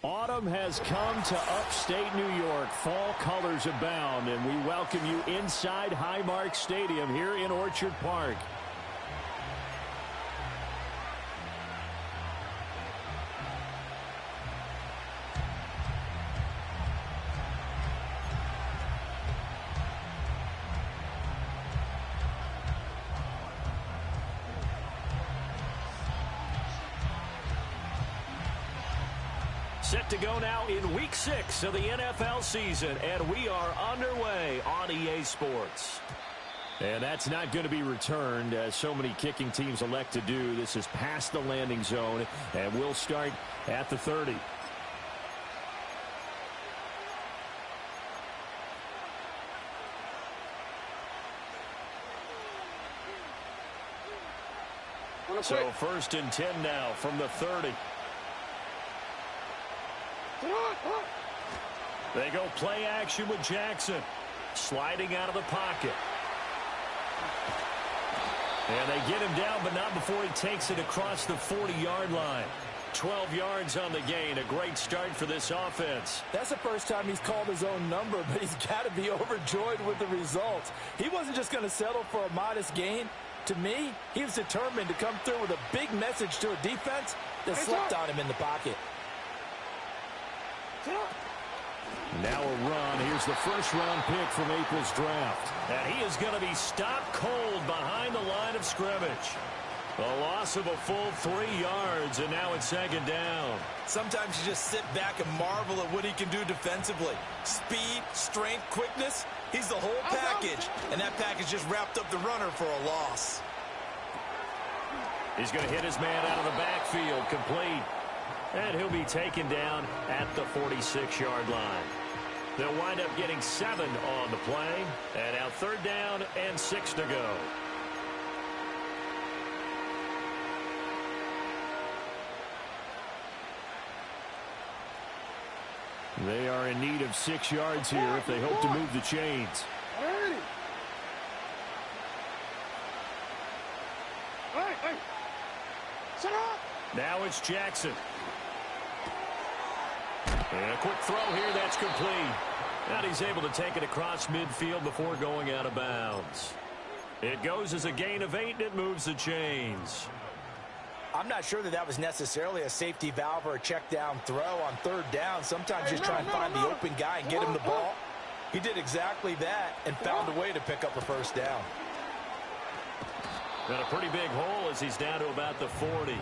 Autumn has come to upstate New York. Fall colors abound, and we welcome you inside Highmark Stadium here in Orchard Park. Set to go now in Week 6 of the NFL season, and we are underway on EA Sports. And that's not going to be returned, as so many kicking teams elect to do. This is past the landing zone, and we'll start at the 30. So 1st and 10 now from the 30. They go play action with Jackson. Sliding out of the pocket. And they get him down, but not before he takes it across the 40-yard line. 12 yards on the gain. A great start for this offense. That's the first time he's called his own number, but he's got to be overjoyed with the results. He wasn't just going to settle for a modest gain. To me, he was determined to come through with a big message to a defense that slept on him in the pocket. Now a run. Here's the first-round pick from April's draft. And he is going to be stopped cold behind the line of scrimmage. A loss of a full 3 yards, and now it's 2nd down. Sometimes you just sit back and marvel at what he can do defensively. Speed, strength, quickness. He's the whole package, and that package just wrapped up the runner for a loss. He's going to hit his man out of the backfield, complete. And he'll be taken down at the 46-yard line. They'll wind up getting 7 on the play. And now 3rd down and 6 to go. They are in need of 6 yards here if they hope to move the chains. Now it's Jackson. And a quick throw here, that's complete. And he's able to take it across midfield before going out of bounds. It goes as a gain of 8, and it moves the chains. I'm not sure that was necessarily a safety valve or a check down throw on 3rd down. Sometimes just try and find the open guy and get him the ball. He did exactly that and found a way to pick up a 1st down. Got a pretty big hole as he's down to about the 40.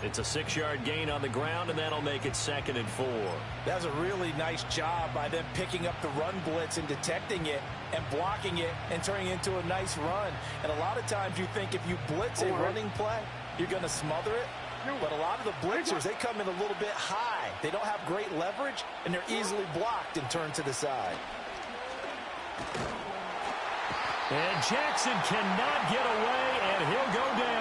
It's a 6-yard gain on the ground, and that'll make it 2nd and 4. That was a really nice job by them picking up the run blitz and detecting it and blocking it and turning it into a nice run. And a lot of times you think if you blitz a running play, you're going to smother it. But a lot of the blitzers, they come in a little bit high. They don't have great leverage, and they're easily blocked and turned to the side. And Jackson cannot get away, and he'll go down.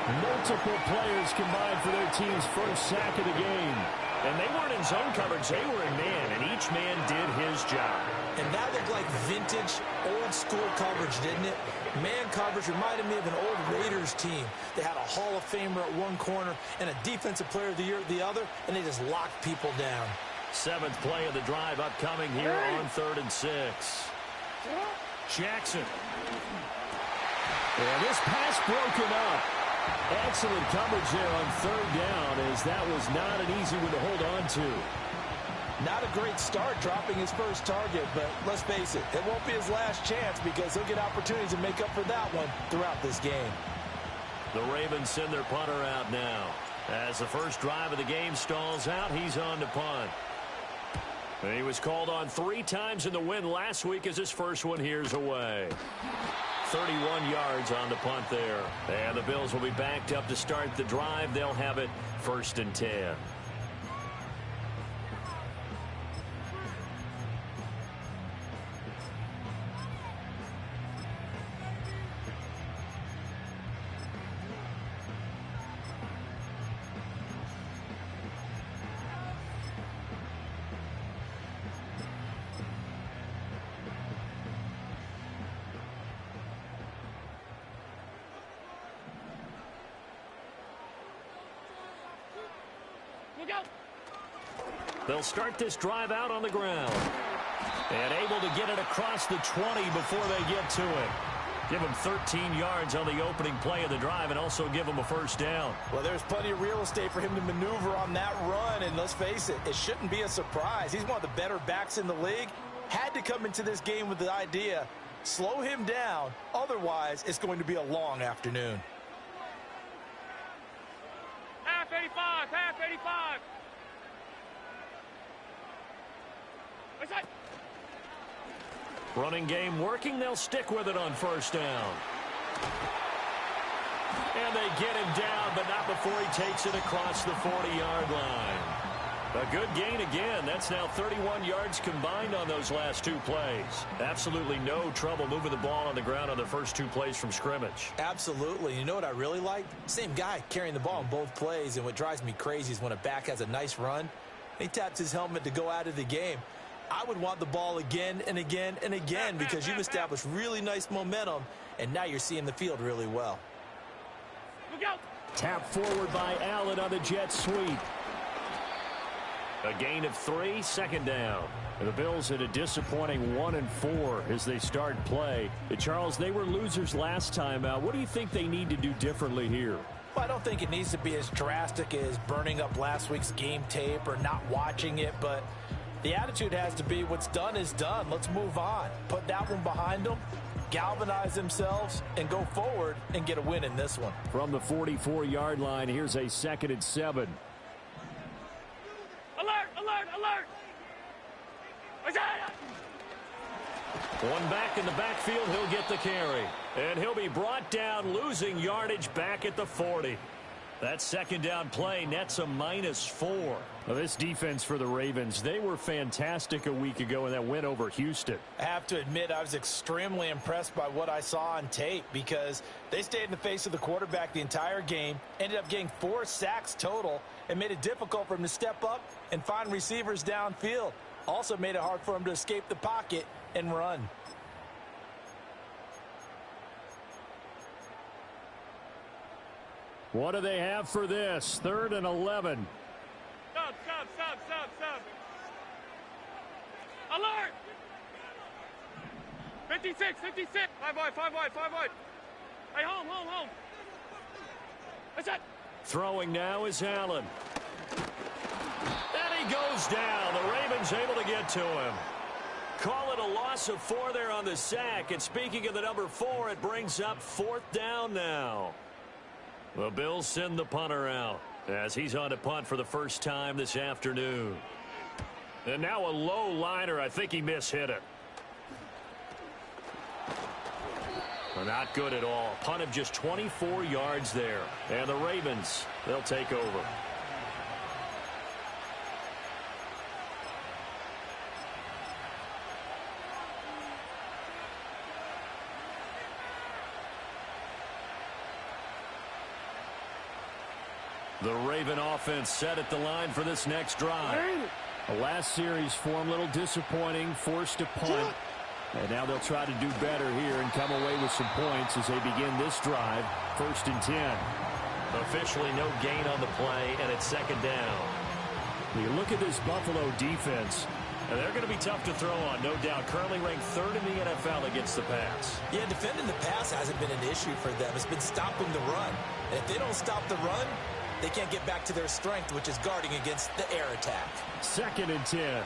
Multiple players combined for their team's first sack of the game. And they weren't in zone coverage, they were in man, and each man did his job. And that looked like vintage, old-school coverage, didn't it? Man coverage reminded me of an old Raiders team. They had a Hall of Famer at one corner and a Defensive Player of the Year at the other, and they just locked people down. 7th play of the drive upcoming here on 3rd and 6. Jackson. And this pass broken up. Excellent coverage there on 3rd down, as that was not an easy one to hold on to. Not a great start dropping his first target, but let's face it, it won't be his last chance because he'll get opportunities to make up for that one throughout this game. The Ravens send their punter out now. As the first drive of the game stalls out, he's on to punt. And he was called on 3 times in the win last week as his first one here's away. 31 yards on the punt there. And the Bills will be backed up to start the drive. They'll have it 1st and 10. They'll start this drive out on the ground. And able to get it across the 20 before they get to it. Give them 13 yards on the opening play of the drive and also give them a first down. Well, there's plenty of real estate for him to maneuver on that run, and let's face it, it shouldn't be a surprise. He's one of the better backs in the league. Had to come into this game with the idea, slow him down, otherwise it's going to be a long afternoon. Half 85, half 85. What's that? Running game working. They'll stick with it on first down. And they get him down, but not before he takes it across the 40-yard line. A good gain again. That's now 31 yards combined on those last two plays. Absolutely no trouble moving the ball on the ground on the first two plays from scrimmage. Absolutely. You know what I really like? Same guy carrying the ball in both plays, and what drives me crazy is when a back has a nice run, he taps his helmet to go out of the game. I would want the ball again and again and again because you've established really nice momentum, and now you're seeing the field really well. Look out. Tap forward by Allen on the jet sweep. A gain of 3, second down. The Bills at a disappointing 1-4 as they start play. Charles, they were losers last time out. What do you think they need to do differently here? Well, I don't think it needs to be as drastic as burning up last week's game tape or not watching it, but the attitude has to be what's done is done. Let's move on. Put that one behind them, galvanize themselves, and go forward and get a win in this one. From the 44-yard line, here's a 2nd and 7. Alert, alert, alert. What's that? One back in the backfield, he'll get the carry. And he'll be brought down, losing yardage back at the 40. That second down play nets a -4. Well, this defense for the Ravens, they were fantastic a week ago in that win over Houston. I have to admit, I was extremely impressed by what I saw on tape because they stayed in the face of the quarterback the entire game, ended up getting 4 sacks total, and made it difficult for him to step up and find receivers downfield. Also made it hard for him to escape the pocket and run. What do they have for this? 3rd and 11. Stop, stop, stop, stop, stop. Alert. 56, 56. 5 wide, 5 wide, 5 wide. Hey, home, home, home. What's that? Throwing now is Allen. And he goes down. The Ravens able to get to him. Call it a loss of 4 there on the sack. And speaking of the number 4, it brings up 4th down now. The Bills send the punter out as he's on to punt for the first time this afternoon. And now a low liner. I think he mishit it. Not good at all. Punt of just 24 yards there. And the Ravens, they'll take over. The Raven offense set at the line for this next drive. The last series form a little disappointing, forced to punt. And now they'll try to do better here and come away with some points as they begin this drive. 1st and 10. Officially no gain on the play, and it's 2nd down. You look at this Buffalo defense, and they're going to be tough to throw on, no doubt. Currently ranked 3rd in the NFL against the pass. Yeah, defending the pass hasn't been an issue for them. It's been stopping the run. And if they don't stop the run, they can't get back to their strength, which is guarding against the air attack. 2nd and 10.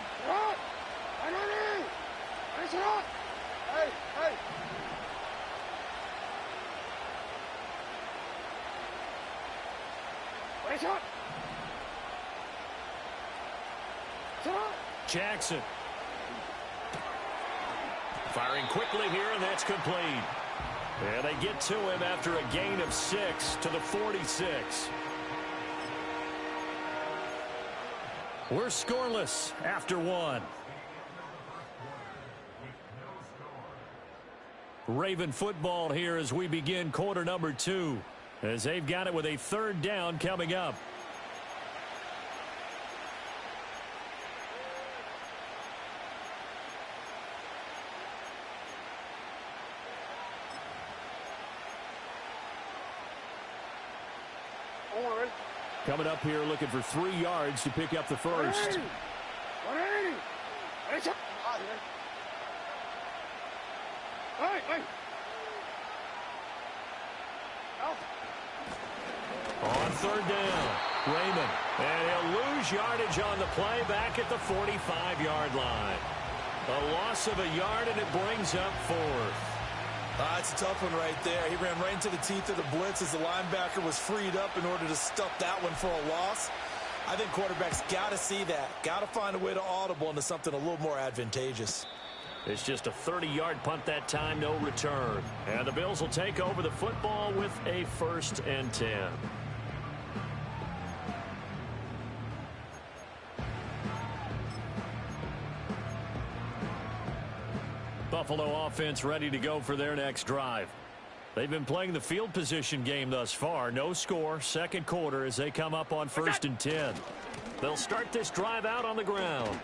Jackson. Firing quickly here, and that's complete. And they get to him after a gain of 6 to the 46. We're scoreless after 1. Raven football here as we begin quarter number 2. As they've got it with a 3rd down coming up. Coming up here looking for 3 yards to pick up the first. On third down, Raymond. And he'll lose yardage on the play back at the 45-yard line. A loss of a yard, and it brings up fourth. It's a tough one right there. He ran right into the teeth of the blitz as the linebacker was freed up in order to stuff that one for a loss. I think quarterbacks got to see that. Got to find a way to audible into something a little more advantageous. It's just a 30-yard punt that time, no return. And the Bills will take over the football with a 1st and 10. Buffalo offense ready to go for their next drive. They've been playing the field position game thus far. No score, second quarter as they come up on 1st and 10. They'll start this drive out on the ground.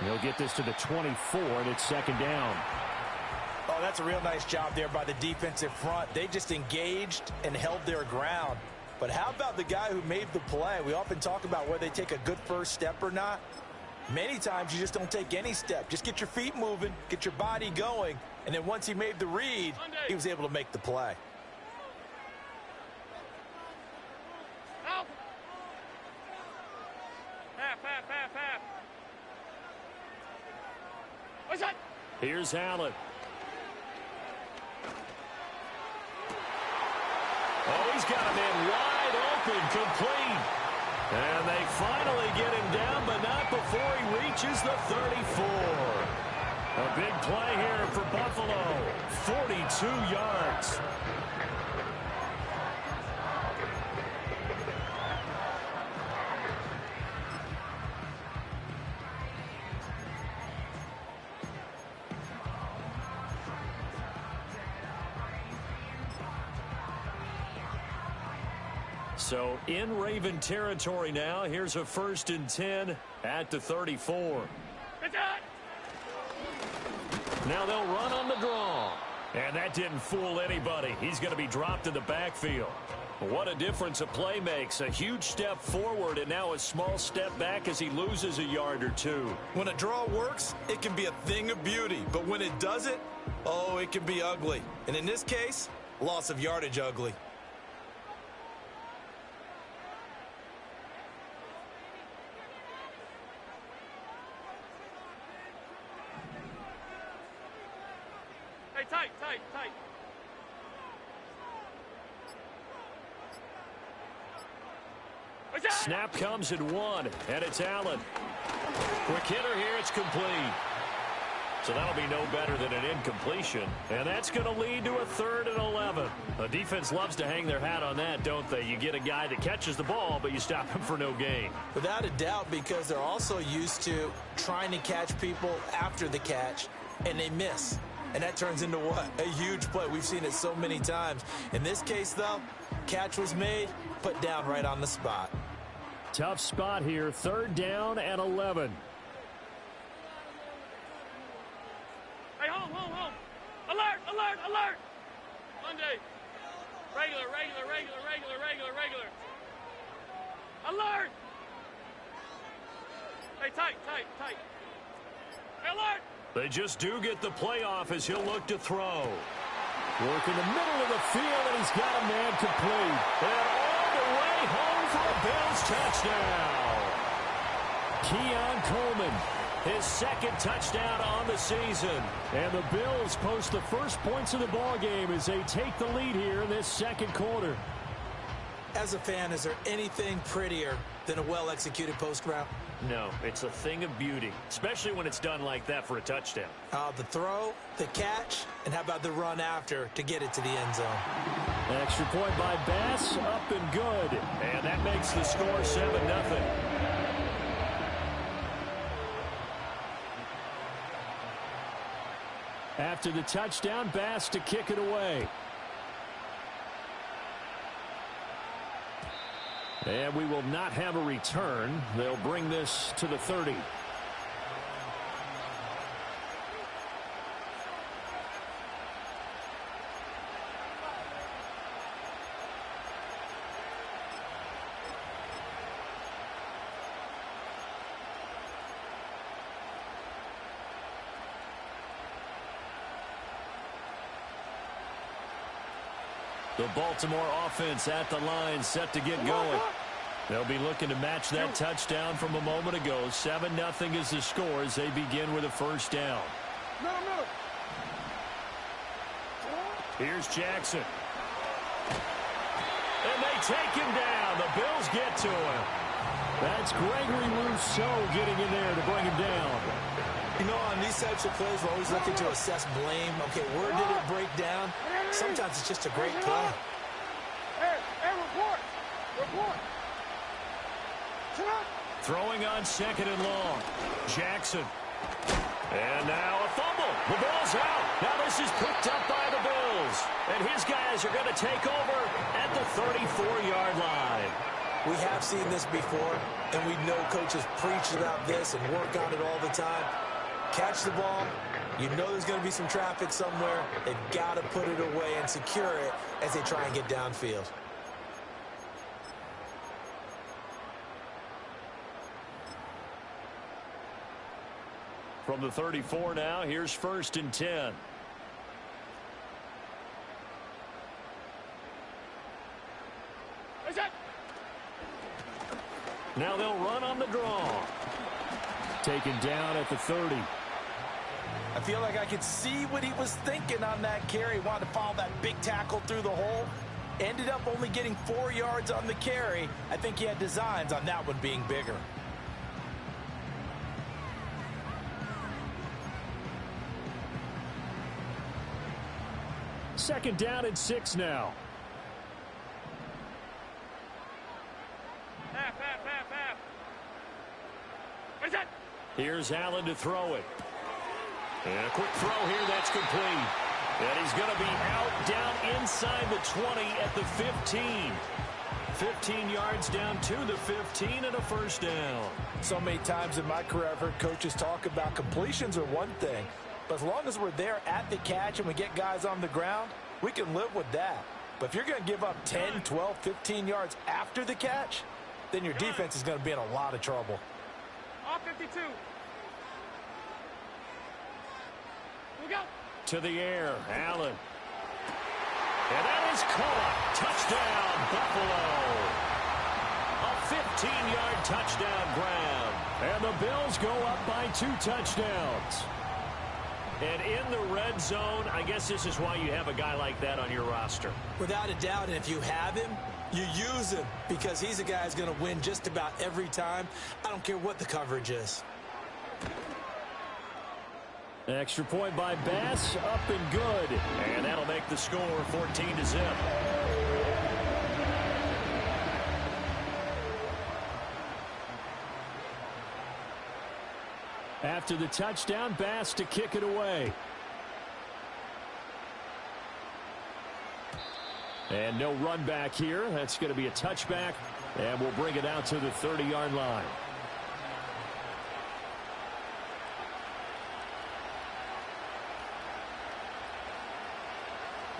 They'll get this to the 24, and it's 2nd down. Oh, that's a real nice job there by the defensive front. They just engaged and held their ground. But how about the guy who made the play? We often talk about whether they take a good first step or not. Many times you just don't take any step. Just get your feet moving, get your body going, and then once he made the read, he was able to make the play. Help! Half. What's that? Here's Allen. Oh, he's got a man wide open, complete. And they finally get him down, but not before he reaches the 34. A big play here for Buffalo. 42 yards. So in Raven territory now. Here's a 1st and 10 at the 34. Now they'll run on the draw. And that didn't fool anybody. He's going to be dropped in the backfield. What a difference a play makes. A huge step forward and now a small step back as he loses a yard or two. When a draw works, it can be a thing of beauty. But when it doesn't, oh, it can be ugly. And in this case, loss of yardage ugly. Tight. Snap comes at 1, and it's Allen. Quick hitter here, it's complete. So that'll be no better than an incompletion. And that's going to lead to a 3rd and 11. The defense loves to hang their hat on that, don't they? You get a guy that catches the ball, but you stop him for no gain. Without a doubt, because they're also used to trying to catch people after the catch, and they miss. And that turns into what? A huge play. We've seen it so many times. In this case, though, catch was made, put down right on the spot. Tough spot here, 3rd down and 11. Hey, home. Alert. Monday. Regular. Alert. Hey, tight. Hey, alert. They just do get the playoff as he'll look to throw. Work in the middle of the field, and he's got a man complete. And all the way home for a Bills touchdown. Keon Coleman, his 2nd touchdown on the season. And the Bills post the first points of the ballgame as they take the lead here in this 2nd quarter. As a fan, is there anything prettier than a well-executed post route? No, it's a thing of beauty, especially when it's done like that for a touchdown. The throw, the catch, and how about the run after to get it to the end zone? Extra point by Bass, up and good. And that makes the score 7-0. After the touchdown, Bass to kick it away. And we will not have a return. They'll bring this to the 30. The Baltimore offense at the line, set to get going. They'll be looking to match that touchdown from a moment ago. 7-0 is the score as they begin with a first down. Here's Jackson. And they take him down. The Bills get to him. That's Gregory Rousseau getting in there to bring him down. You know, on these types of plays, we're always looking to assess blame. Okay, where did it break down? Sometimes it's just a great play. Hey, report. Throwing on 2nd and long. Jackson. And now a fumble. The ball's out. Now this is picked up by the Bills. And his guys are going to take over at the 34-yard line. We have seen this before, and we know coaches preach about this and work on it all the time. Catch the ball. You know there's going to be some traffic somewhere. They've got to put it away and secure it as they try and get downfield. From the 34 now, here's 1st and 10. Now they'll run on the draw. Taken down at the 30. I feel like I could see what he was thinking on that carry. Wanted to follow that big tackle through the hole. Ended up only getting 4 yards on the carry. I think he had designs on that one being bigger. Second down and 6 now. Half. What is that? Here's Allen to throw it. And a quick throw here that's complete. And he's going to be out down inside the 20 at the 15. 15 yards down to the 15 and a first down. So many times in my career I've heard coaches talk about completions are one thing. But as long as we're there at the catch and we get guys on the ground, we can live with that. But if you're going to give up 10, 12, 15 yards after the catch, then your defense is going to be in a lot of trouble. All 52. We go. To the air, Allen. And that is caught. Touchdown, Buffalo. A 15-yard touchdown grab. And the Bills go up by 2 touchdowns. And in the red zone, I guess this is why you have a guy like that on your roster. Without a doubt, and if you have him, you use him because he's a guy who's going to win just about every time. I don't care what the coverage is. Extra point by Bass, up and good. And that'll make the score 14-0. After the touchdown, Bass to kick it away. And no run back here. That's going to be a touchback. And we'll bring it out to the 30-yard line.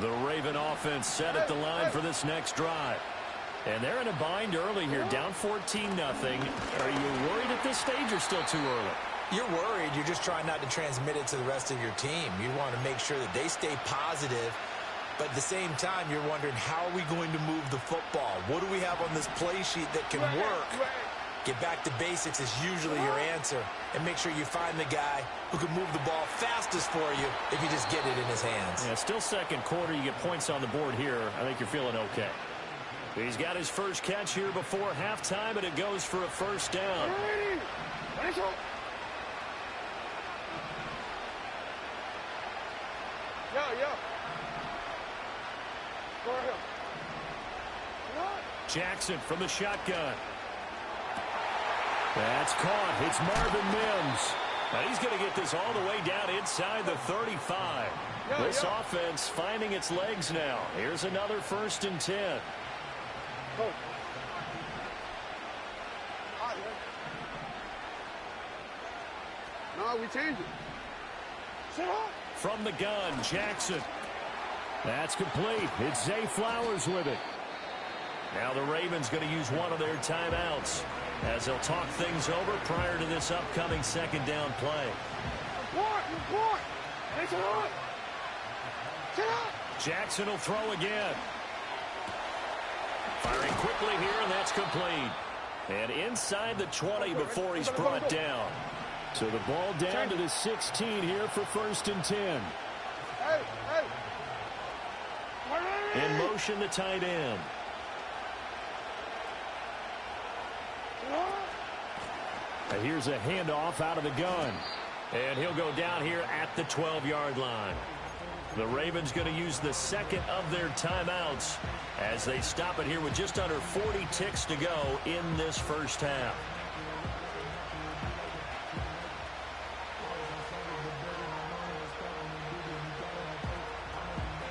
The Raven offense set at the line for this next drive. And they're in a bind early here, down 14-0. Are you worried at this stage or still too early? You're worried. You're just trying not to transmit it to the rest of your team. You want to make sure that they stay positive. But at the same time, you're wondering, how are we going to move the football? What do we have on this play sheet that can work? Get back to basics is usually your answer. And make sure you find the guy who can move the ball fastest for you if you just get it in his hands. Yeah, still second quarter. You get points on the board here. I think you're feeling okay. He's got his first catch here before halftime, and it goes for a first down. Jackson from the shotgun. That's caught. It's Marvin Mims. Now he's going to get this all the way down inside the 35. This offense finding its legs now. Here's another 1st and 10. No, we change it. From the gun, Jackson. That's complete. It's Zay Flowers with it. Now the Ravens going to use one of their timeouts as they'll talk things over prior to this upcoming second down play. Jackson will throw again. Firing quickly here, and that's complete. And inside the 20 before he's brought down. So the ball down to the 16 here for 1st and 10. In motion, the tight end. And here's a handoff out of the gun. And he'll go down here at the 12-yard line. The Ravens going to use the second of their timeouts as they stop it here with just under 40 ticks to go in this first half.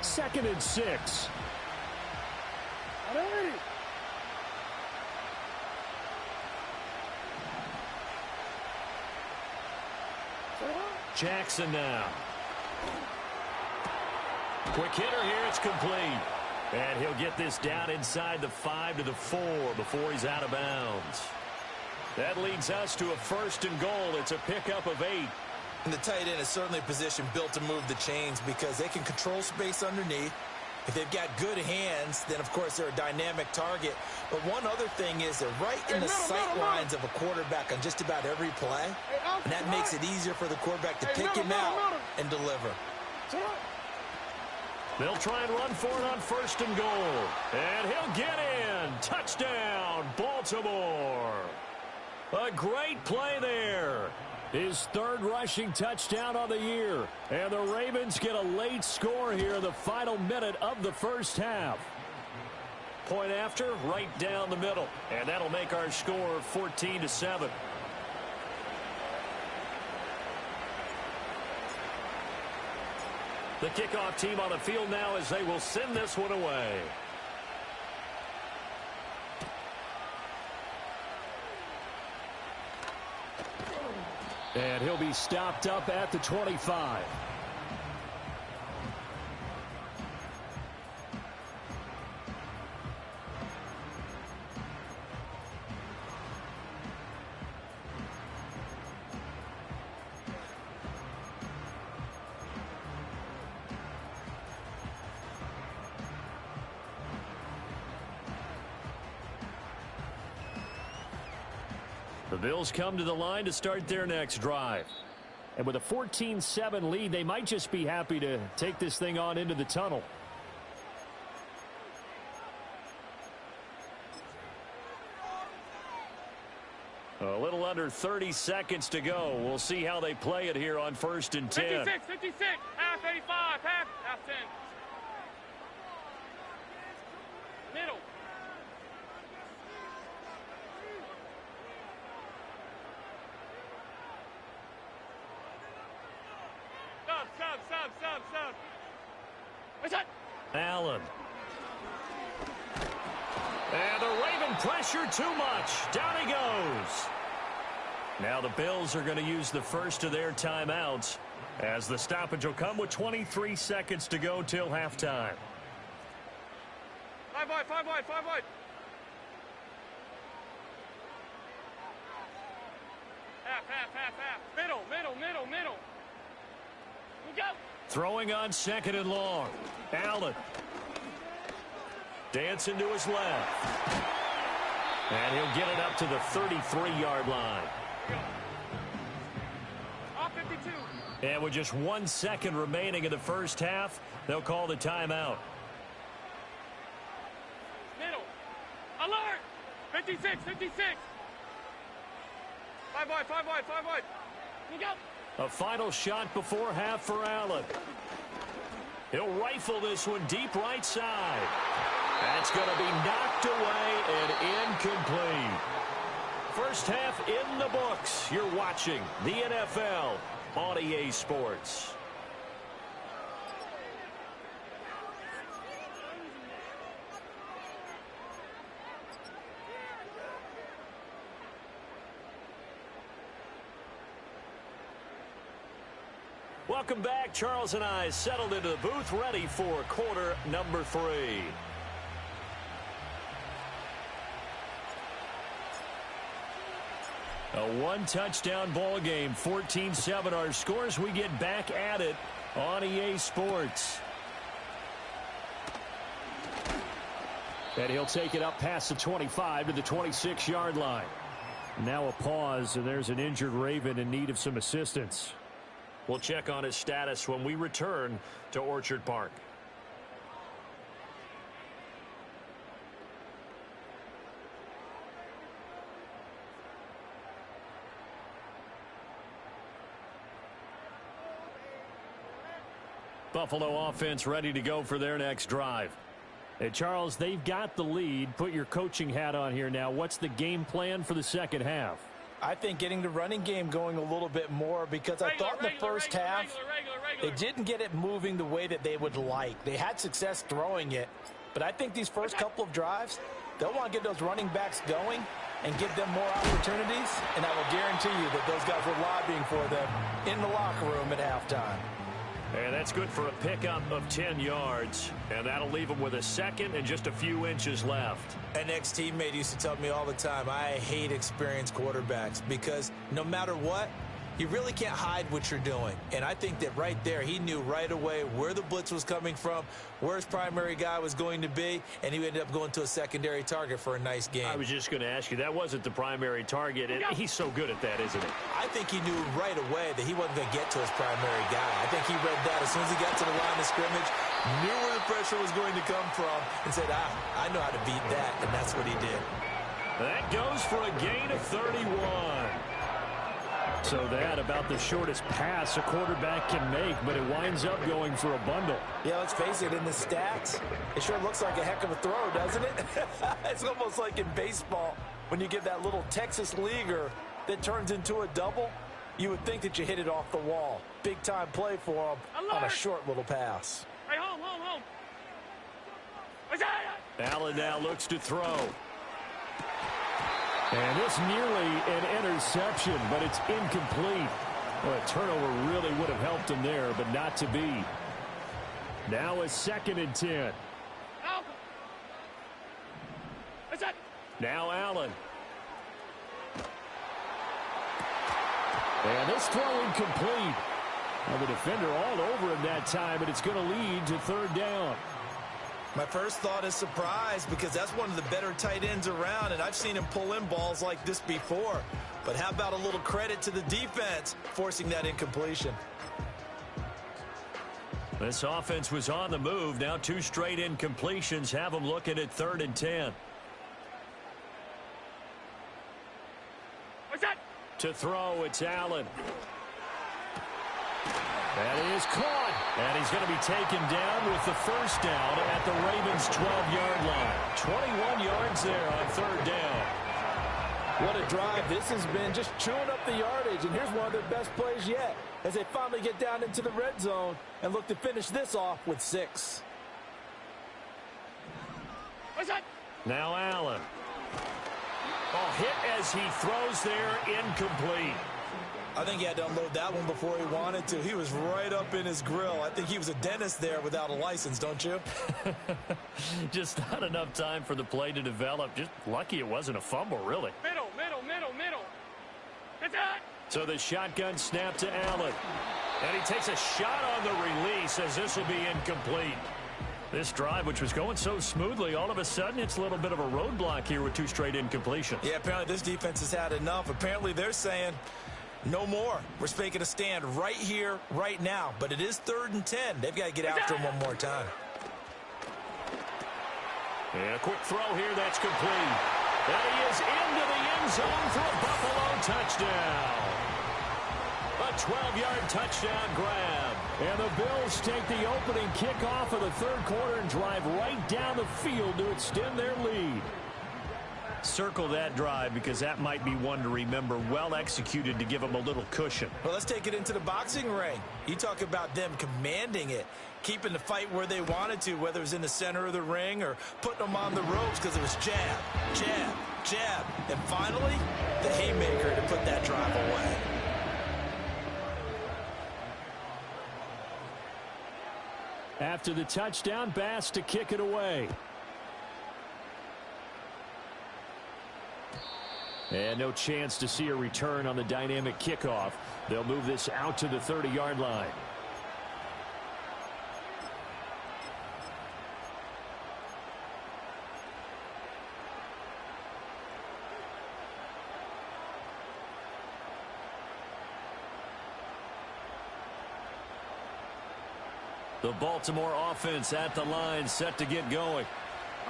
Second and 6. Jackson now. Quick hitter here, it's complete. And he'll get this down inside the 5 to the 4 before he's out of bounds. That leads us to a 1st and goal. It's a pickup of 8. And the tight end is certainly a position built to move the chains because they can control space underneath. If they've got good hands, then, of course, they're a dynamic target. But one other thing is they're right in the sight lines of a quarterback on just about every play. And that makes it easier for the quarterback to pick him out and deliver. They'll try and run for it on 1st and goal. And he'll get in. Touchdown, Baltimore. A great play there. His 3rd rushing touchdown of the year. And the Ravens get a late score here in the final minute of the first half. Point after, right down the middle. And that'll make our score 14-7. The kickoff team on the field now as they will send this one away. And he'll be stopped up at the 25. The Bills come to the line to start their next drive. And with a 14-7 lead, they might just be happy to take this thing on into the tunnel. A little under 30 seconds to go. We'll see how they play it here on 1st and 10. 56, half 85, half 10. Middle. Sub. What's that? Allen. And the Raven pressure too much. Down he goes. Now the Bills are going to use the first of their timeouts as the stoppage will come with 23 seconds to go till halftime. 5 wide. Half. Middle. We go. Throwing on 2nd and long. Allen. Dancing to his left. And he'll get it up to the 33-yard line. Off 52. And with just 1 second remaining in the first half, they'll call the timeout. Middle. Alert. 56. 5 wide. We go. A final shot before half for Allen. He'll rifle this one deep right side. That's going to be knocked away and incomplete. First half in the books. You're watching the NFL on EA Sports. Welcome back. Charles and I settled into the booth ready for quarter number 3. A one-touchdown ball game, 14-7 our scores. We get back at it on EA Sports. And he'll take it up past the 25 to the 26-yard line. Now a pause, and there's an injured Raven in need of some assistance. We'll check on his status when we return to Orchard Park. Buffalo offense ready to go for their next drive. Hey, Charles, they've got the lead. Put your coaching hat on here now. What's the game plan for the second half? I think getting the running game going a little bit more because I thought in the first half they didn't get it moving the way that they would like. They had success throwing it, but I think these first couple of drives, they'll want to get those running backs going and give them more opportunities, and I will guarantee you that those guys were lobbying for them in the locker room at halftime. And that's good for a pickup of 10 yards. And that'll leave him with a second and just a few inches left. An ex-teammate used to tell me all the time, I hate experienced quarterbacks because no matter what, you really can't hide what you're doing. And I think that right there, he knew right away where the blitz was coming from, where his primary guy was going to be, and he ended up going to a secondary target for a nice game. I was just going to ask you, that wasn't the primary target. He's so good at that, isn't he? I think he knew right away that he wasn't going to get to his primary guy. I think he read that as soon as he got to the line of scrimmage, knew where the pressure was going to come from, and said, I know how to beat that, and that's what he did. That goes for a gain of 31. So that about the shortest pass a quarterback can make, but it winds up going for a bundle. Yeah, let's face it, in the stats, it sure looks like a heck of a throw, doesn't it? It's almost like in baseball when you get that little Texas leaguer that turns into a double. You would think that you hit it off the wall. Big-time play for him on a short little pass. Hey, home. Allen now looks to throw. And this nearly an interception, but it's incomplete. Well, a turnover really would have helped him there, but not to be. Now a 2nd and 10. Now Allen. And this throw incomplete. Now the defender all over him that time, and it's going to lead to 3rd down. My first thought is surprise because that's one of the better tight ends around, and I've seen him pull in balls like this before. But how about a little credit to the defense forcing that incompletion? This offense was on the move. Now 2 straight incompletions have them looking at 3rd and 10. To throw, it's Allen. That is caught. And he's going to be taken down with the 1st down at the Ravens' 12-yard line. 21 yards there on 3rd down. What a drive this has been, just chewing up the yardage. And here's one of their best plays yet as they finally get down into the red zone and look to finish this off with 6. Now Allen. Oh, hit as he throws there, incomplete. I think he had to unload that one before he wanted to. He was right up in his grill. I think he was a dentist there without a license, don't you? Just not enough time for the play to develop. Just lucky it wasn't a fumble, really. Middle. So the shotgun snap to Allen. And he takes a shot on the release as this will be incomplete. This drive, which was going so smoothly, all of a sudden it's a little bit of a roadblock here with 2 straight incompletions. Yeah, apparently this defense has had enough. Apparently they're saying no more. We're making a stand right here, right now. But it is 3rd and 10. They've got to get after him one more time. And a quick throw here that's complete. And he is into the end zone for a Buffalo touchdown. A 12-yard touchdown grab. And the Bills take the opening kickoff of the 3rd quarter and drive right down the field to extend their lead. Circle that drive because that might be one to remember. Well executed to give them a little cushion. Well, let's take it into the boxing ring. You talk about them commanding it, keeping the fight where they wanted to, whether it was in the center of the ring or putting them on the ropes because it was jab, jab, jab. And finally, the haymaker to put that drive away. After the touchdown, Bass to kick it away. And no chance to see a return on the dynamic kickoff. They'll move this out to the 30-yard line. The Baltimore offense at the line, set to get going.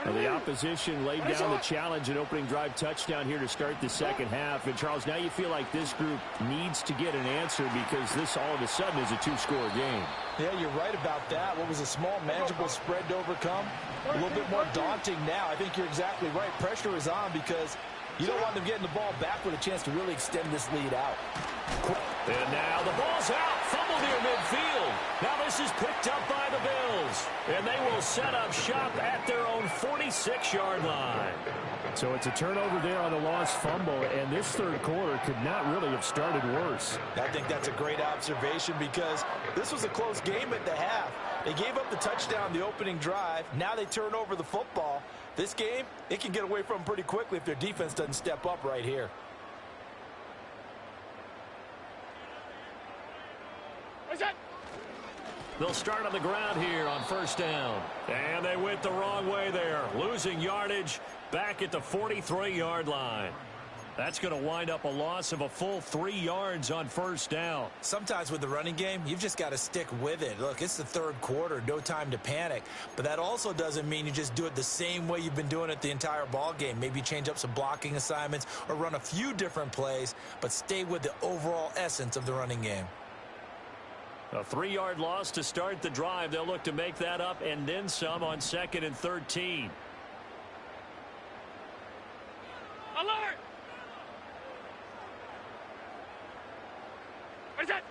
And the opposition laid down the challenge and opening drive touchdown here to start the second half. And, Charles, now you feel like this group needs to get an answer because this all of a sudden is a two-score game. Yeah, you're right about that. What was a small, manageable spread to overcome? A little bit more daunting now. I think you're exactly right. Pressure is on because you don't want them getting the ball back with a chance to really extend this lead out. And now the ball's out. Fumble near midfield. Now this is picked up by the Bills. And they will set up shop at their own 46-yard line. So it's a turnover there on the lost fumble, and this third quarter could not really have started worse. I think that's a great observation because this was a close game at the half. They gave up the touchdown the opening drive. Now they turn over the football. This game, it can get away from them pretty quickly if their defense doesn't step up right here. They'll start on the ground here on first down. And they went the wrong way there, losing yardage back at the 43-yard line. That's going to wind up a loss of a full 3 yards on first down. Sometimes with the running game, you've just got to stick with it. Look, it's the third quarter, no time to panic. But that also doesn't mean you just do it the same way you've been doing it the entire ball game. Maybe change up some blocking assignments or run a few different plays, but stay with the overall essence of the running game. A 3-yard loss to start the drive. They'll look to make that up and then some on 2nd and 13. Alert! What is that?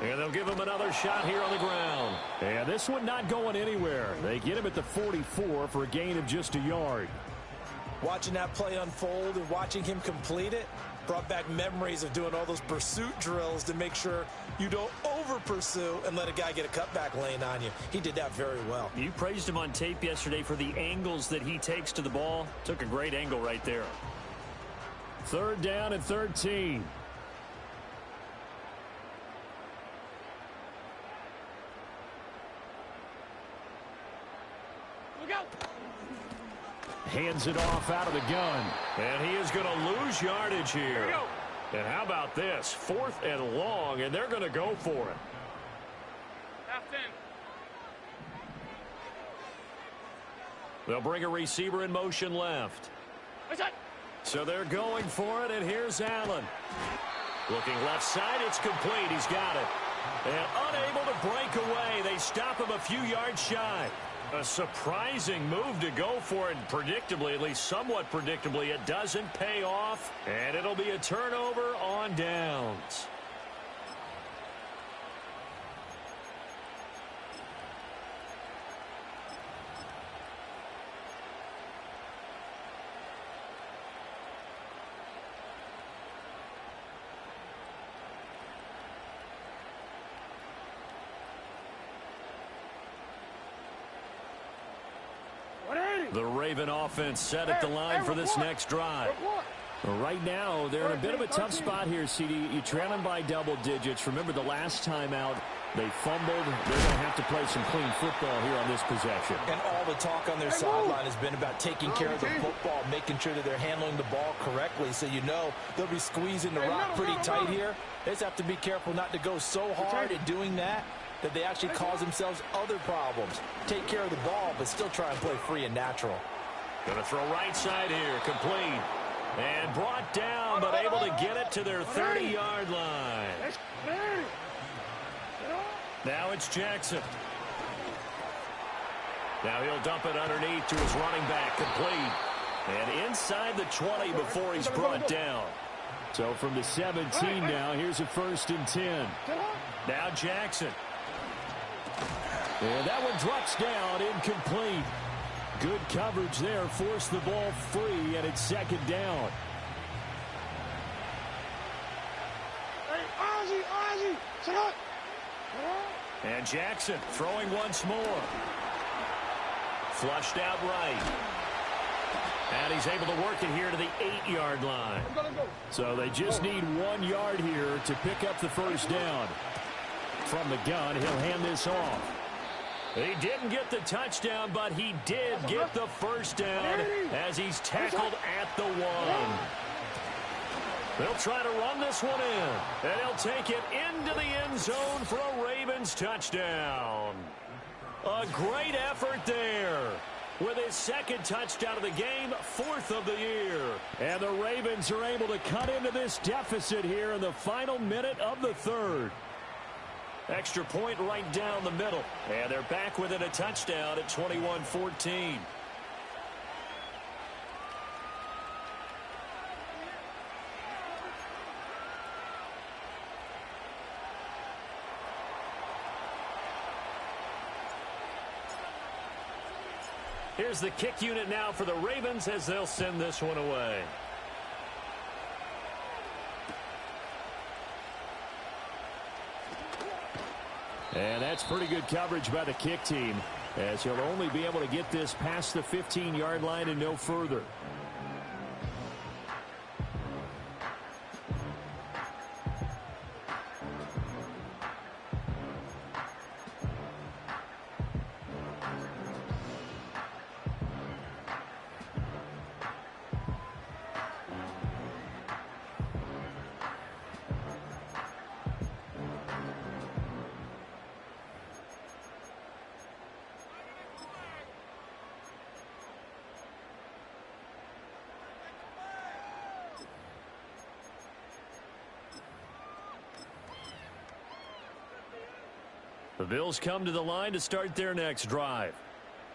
And they'll give him another shot here on the ground. And this one not going anywhere. They get him at the 44 for a gain of just a yard. Watching that play unfold and watching him complete it brought back memories of doing all those pursuit drills to make sure you don't over-pursue and let a guy get a cutback lane on you. He did that very well. You praised him on tape yesterday for the angles that he takes to the ball. Took a great angle right there. 3rd down and 13. Look out! Hands it off out of the gun. And he is going to lose yardage here. And how about this? 4th and long, and they're going to go for it. Half 10. They'll bring a receiver in motion left. What's that? So they're going for it, and here's Allen. Looking left side, it's complete. He's got it. And unable to break away. They stop him a few yards shy. A surprising move to go for it. Predictably, at least somewhat predictably, it doesn't pay off. And it'll be a turnover on downs. The Raven offense set at the line for this next drive. Right now, they're in a bit of a tough spot here, CD. You trail them by double digits. Remember the last time out, they fumbled. They're going to have to play some clean football here on this possession. And all the talk on their sideline has been about taking care of the football, making sure that they're handling the ball correctly. So you know they'll be squeezing the rock pretty tight here. They just have to be careful not to go so hard at doing that they actually cause themselves other problems. Take care of the ball, but still try and play free and natural. Going to throw right side here, complete. And brought down, but able to get it to their 30-yard line. Now it's Jackson. Now he'll dump it underneath to his running back, complete. And inside the 20 before he's brought down. So from the 17 now, here's a 1st and 10. Now Jackson. And that one drops down, incomplete. Good coverage there, forced the ball free, and it's 2nd down. And Jackson throwing once more. Flushed out right. And he's able to work it here to the 8-yard line. So they just need 1 yard here to pick up the 1st down. From the gun, he'll hand this off. He didn't get the touchdown, but he did get the 1st down as he's tackled at the 1. They'll try to run this one in, and he'll take it into the end zone for a Ravens touchdown. A great effort there. With his second touchdown of the game, 4th of the year. And the Ravens are able to cut into this deficit here in the final minute of the 3rd. Extra point right down the middle. And they're back within a touchdown at 21-14. Here's the kick unit now for the Ravens as they'll send this one away. And that's pretty good coverage by the kick team, as he'll only be able to get this past the 15-yard line and no further. The Bills come to the line to start their next drive.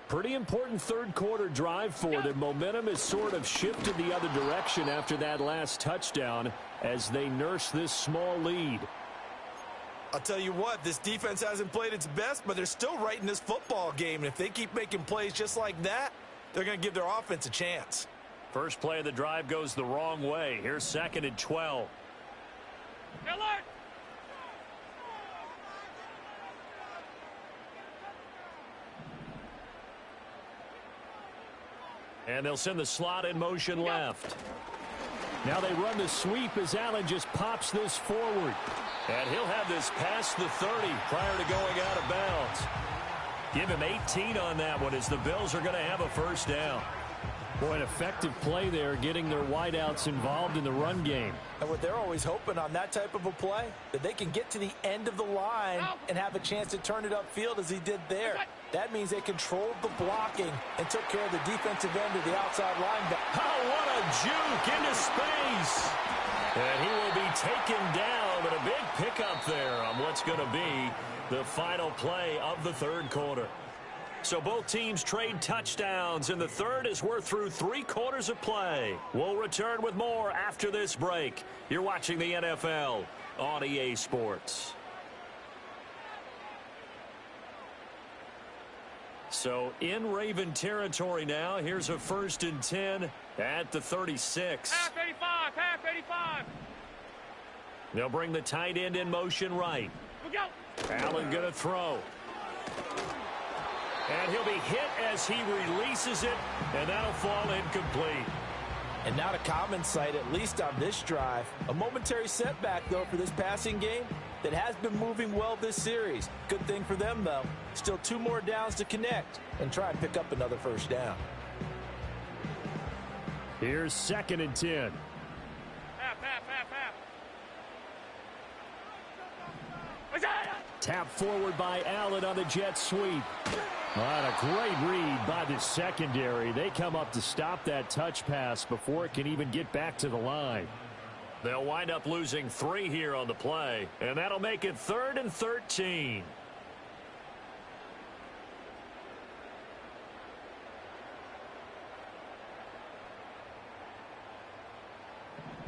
Pretty important third quarter drive for them. Momentum has sort of shifted the other direction after that last touchdown as they nurse this small lead. I'll tell you what, this defense hasn't played its best, but they're still right in this football game. And if they keep making plays just like that, they're going to give their offense a chance. First play of the drive goes the wrong way. Here's 2nd and 12. Alert! And they'll send the slot in motion left. Now they run the sweep as Allen just pops this forward. And he'll have this past the 30 prior to going out of bounds. Give him 18 on that one as the Bills are going to have a first down. Boy, an effective play there, getting their wideouts involved in the run game. And what they're always hoping on that type of a play, that they can get to the end of the line and have a chance to turn it upfield as he did there. That means they controlled the blocking and took care of the defensive end of the outside linebacker. Oh, what a juke into space. And he will be taken down, but a big pickup there on what's going to be the final play of the third quarter. So both teams trade touchdowns in the third as we're through 3 quarters of play. We'll return with more after this break. You're watching the NFL on EA Sports. So in Raven territory now. Here's a 1st and 10 at the 36. Half 85, half 85. They'll bring the tight end in motion right. We go. Allen going to throw. And he'll be hit as he releases it, and that'll fall incomplete. And not a common sight, at least on this drive. A momentary setback, though, for this passing game that has been moving well this series. Good thing for them, though. Still 2 more downs to connect and try and pick up another first down. Here's 2nd and 10. Half, half, half, half. What's that? Tap forward by Allen on the jet sweep. What a great read by the secondary. They come up to stop that touch pass before it can even get back to the line. They'll wind up losing 3 here on the play, and that'll make it 3rd and 13.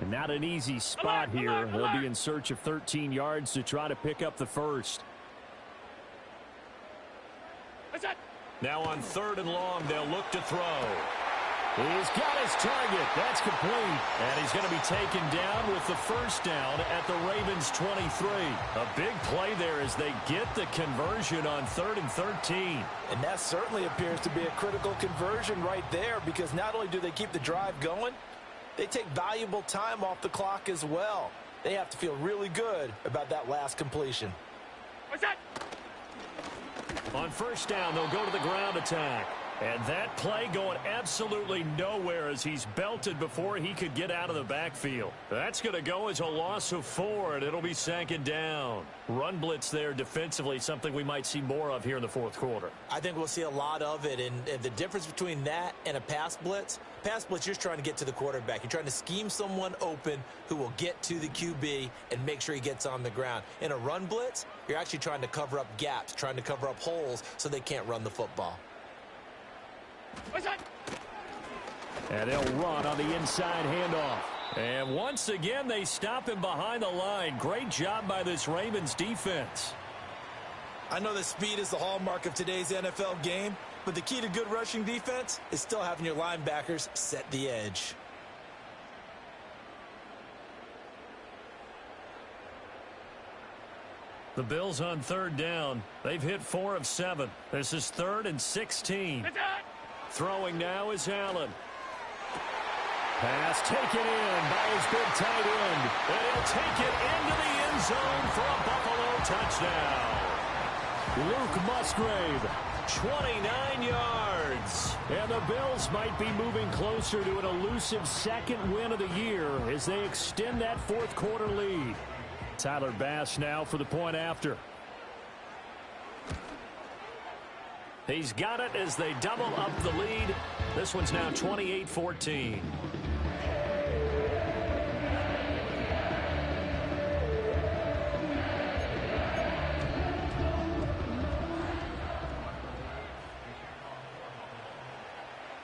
And not an easy spot here. They'll be in search of 13 yards to try to pick up the first. Now on 3rd and long, they'll look to throw. He's got his target. That's complete. And he's going to be taken down with the first down at the Ravens 23. A big play there as they get the conversion on 3rd and 13. And that certainly appears to be a critical conversion right there, because not only do they keep the drive going, they take valuable time off the clock as well. They have to feel really good about that last completion. What's that? On first down, they'll go to the ground attack. And that play going absolutely nowhere as he's belted before he could get out of the backfield. That's going to go as a loss of 4, and it'll be second down. Run blitz there defensively, something we might see more of here in the fourth quarter. I think we'll see a lot of it, and the difference between that and a pass blitz, you're just trying to get to the quarterback. You're trying to scheme someone open who will get to the QB and make sure he gets on the ground. In a run blitz, you're actually trying to cover up gaps, trying to cover up holes so they can't run the football. And they'll run on the inside handoff. And once again, they stop him behind the line. Great job by this Ravens defense. I know that speed is the hallmark of today's NFL game, but the key to good rushing defense is still having your linebackers set the edge. The Bills on third down. They've hit 4 of 7. This is 3rd and 16. Throwing now is Allen. Pass taken in by his big tight end. And he'll take it into the end zone for a Buffalo touchdown. Luke Musgrave, 29 yards. And the Bills might be moving closer to an elusive second win of the year as they extend that fourth quarter lead. Tyler Bass now for the point after. He's got it as they double up the lead. This one's now 28-14.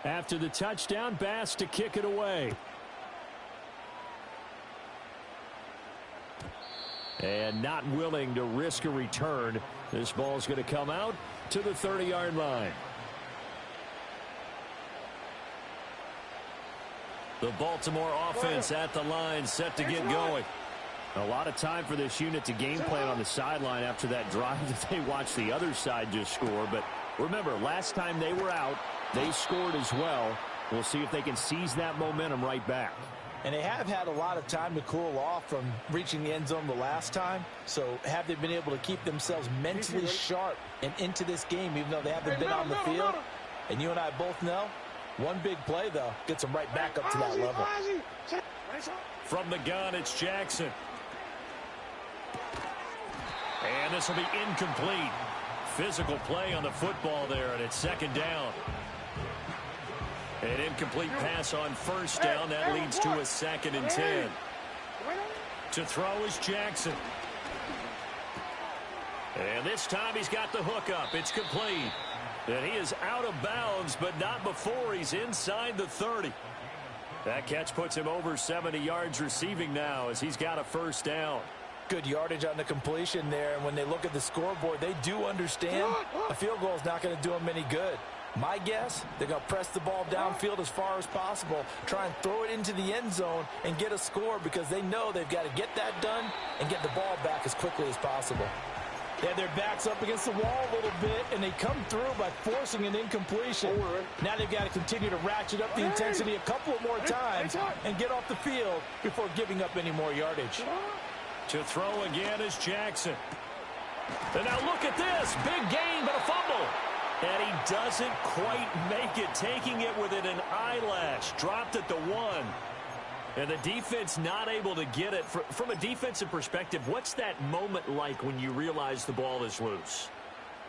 After the touchdown, Bass to kick it away. And not willing to risk a return. This ball's going to come out to the 30-yard line. The Baltimore offense at the line, set to get going. A lot of time for this unit to game plan on the sideline after that drive that they watched the other side just score. But remember, last time they were out, they scored as well. We'll see if they can seize that momentum right back. And they have had a lot of time to cool off from reaching the end zone the last time. So have they been able to keep themselves mentally sharp and into this game, even though they haven't been on the field? And you and I both know, one big play, though, gets them right back up to that level. From the gun, it's Jackson. And this will be incomplete. Physical play on the football there, and it's second down. An incomplete pass on first down. That leads to a 2nd and 10. To throw is Jackson. And this time he's got the hook up. It's complete. And he is out of bounds, but not before he's inside the 30. That catch puts him over 70 yards receiving now as he's got a first down. Good yardage on the completion there, and when they look at the scoreboard, they do understand a field goal is not going to do them any good. My guess, they're going to press the ball downfield as far as possible, try and throw it into the end zone and get a score because they know they've got to get that done and get the ball back as quickly as possible. They have their backs up against the wall a little bit, and they come through by forcing an incompletion. Now they've got to continue to ratchet up the intensity a couple of more times and get off the field before giving up any more yardage. To throw again is Jackson. And now look at this. Big gain, but a fumble. And he doesn't quite make it, taking it within an eyelash. Dropped at the 1. And the defense not able to get it. From a defensive perspective, what's that moment like when you realize the ball is loose?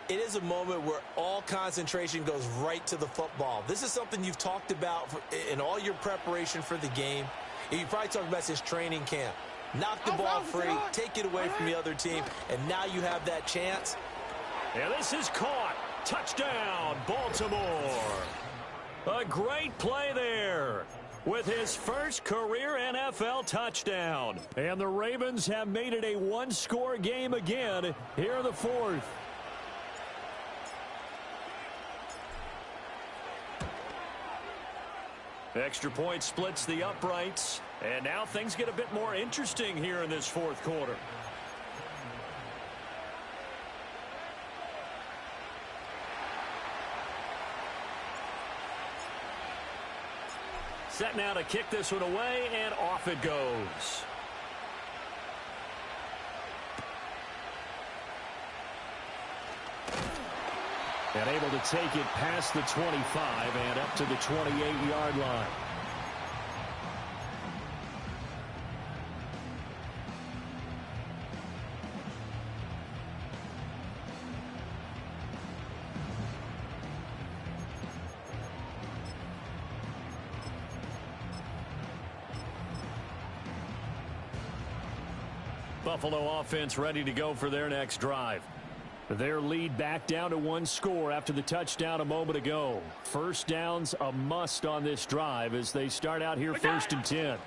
It is a moment where all concentration goes right to the football. This is something you've talked about in all your preparation for the game. You probably talked about since training camp. Knock the ball free, take it away from the other team, and now you have that chance. And this is caught. Touchdown, Baltimore. A great play there with his first career NFL touchdown. And the Ravens have made it a one-score game again here in the fourth. Extra point splits the uprights. And now things get a bit more interesting here in this fourth quarter. Set now to kick this one away, and off it goes. And able to take it past the 25 and up to the 28-yard line. Buffalo offense ready to go for their next drive. Their lead back down to one score after the touchdown a moment ago. First down's a must on this drive as they start out here 1st and 10.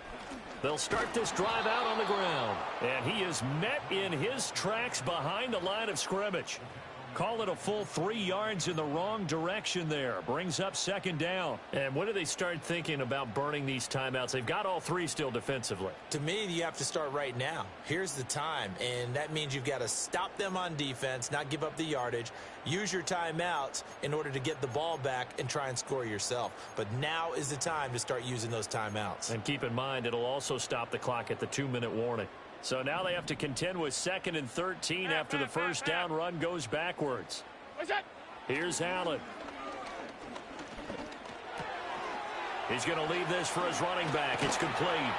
They'll start this drive out on the ground. And he is met in his tracks behind the line of scrimmage. Call it a full 3 yards in the wrong direction there. Brings up 2nd down. And when do they start thinking about burning these timeouts? They've got all 3 still defensively. To me, you have to start right now. Here's the time, and that means you've got to stop them on defense, not give up the yardage, use your timeouts in order to get the ball back and try and score yourself. But now is the time to start using those timeouts. And keep in mind, it'll also stop the clock at the 2-minute warning. So now they have to contend with 2nd and 13 after the first down run goes backwards. Here's Allen. He's going to leave this for his running back. It's complete.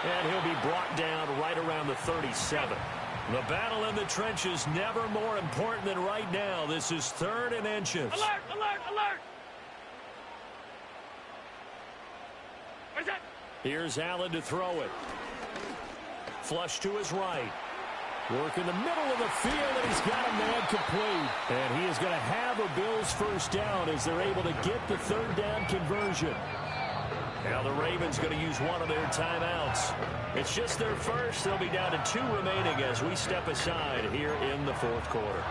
And he'll be brought down right around the 37. The battle in the trenches never more important than right now. This is 3rd and inches. Alert, alert, alert! Here's Allen to throw it. Flush to his right. Work in the middle of the field, and he's got a man complete. And he is going to have a Bills first down as they're able to get the 3rd down conversion. Now the Ravens going to use one of their timeouts. It's just their first. They'll be down to 2 remaining as we step aside here in the 4th quarter.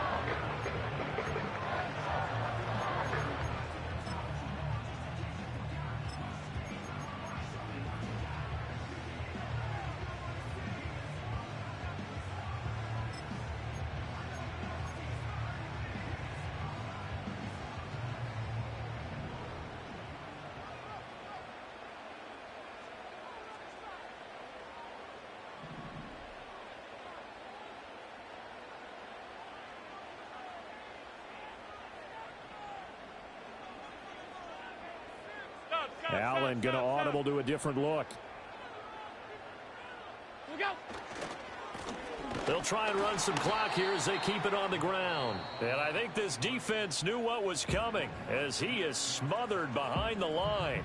Allen going to audible to a different look. They'll try and run some clock here as they keep it on the ground. And I think this defense knew what was coming as he is smothered behind the line.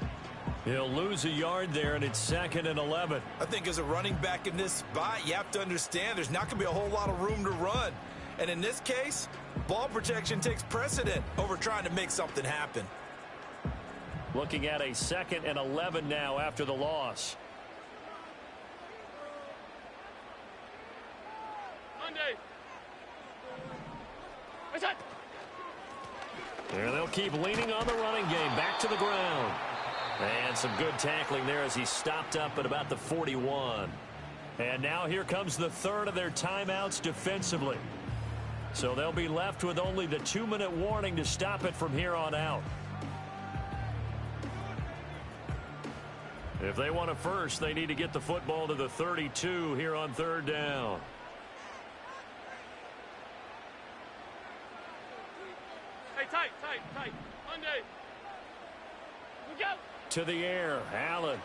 He'll lose a yard there, and it's 2nd and 11. I think as a running back in this spot, you have to understand there's not going to be a whole lot of room to run. And in this case, ball protection takes precedent over trying to make something happen. Looking at a 2nd and 11 now after the loss. Monday. What's that? And they'll keep leaning on the running game. Back to the ground. And some good tackling there as he stopped up at about the 41. And now here comes the 3rd of their timeouts defensively. So they'll be left with only the 2-minute warning to stop it from here on out. If they want a first, they need to get the football to the 32 here on 3rd down. Hey, tight. Monday. We go. To the air, Allen.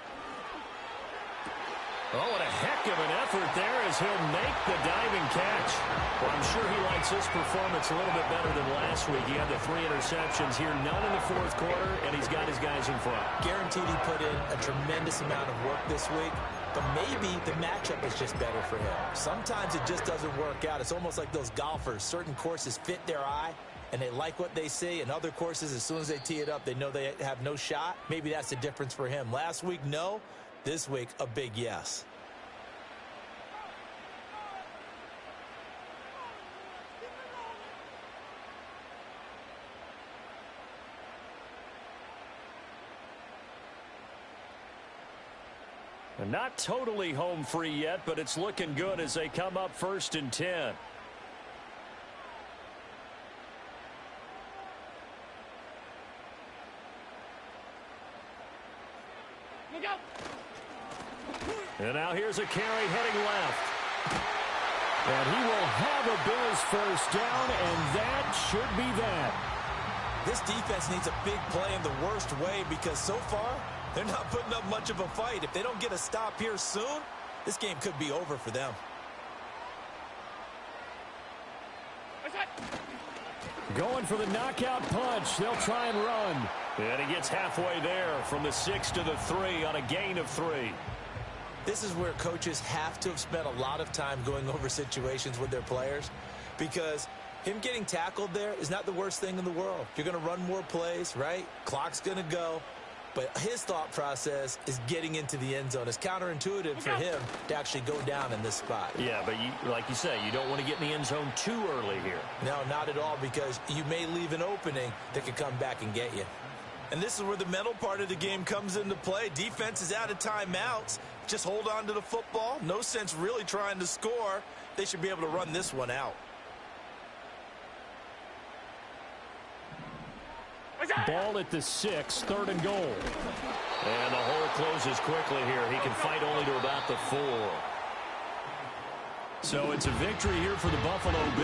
Oh, what a heck of an effort there as he'll make the diving catch. Well, I'm sure he likes this performance a little bit better than last week. He had the 3 interceptions here, none in the 4th quarter, and he's got his guys in front. Guaranteed he put in a tremendous amount of work this week, but maybe the matchup is just better for him. Sometimes it just doesn't work out. It's almost like those golfers. Certain courses fit their eye, and they like what they see. And other courses, as soon as they tee it up, they know they have no shot. Maybe that's the difference for him. Last week, no. This week, a big yes. And not totally home free yet, but it's looking good as they come up 1st and 10. And now here's a carry heading left. And he will have a Bills first down, and that should be that. This defense needs a big play in the worst way because so far, they're not putting up much of a fight. If they don't get a stop here soon, this game could be over for them. Going for the knockout punch. They'll try and run. And he gets halfway there from the 6 to the 3 on a gain of 3. This is where coaches have to have spent a lot of time going over situations with their players because him getting tackled there is not the worst thing in the world. You're going to run more plays, right? Clock's going to go. But his thought process is getting into the end zone. It's counterintuitive for him to actually go down in this spot. Yeah, but like you say, you don't want to get in the end zone too early here. No, not at all, because you may leave an opening that could come back and get you. And this is where the mental part of the game comes into play. Defense is out of timeouts. Just hold on to the football. No sense really trying to score. They should be able to run this one out. Ball at the 6, 3rd and goal. And the hole closes quickly here. He can fight only to about the 4. So it's a victory here for the Buffalo Bills.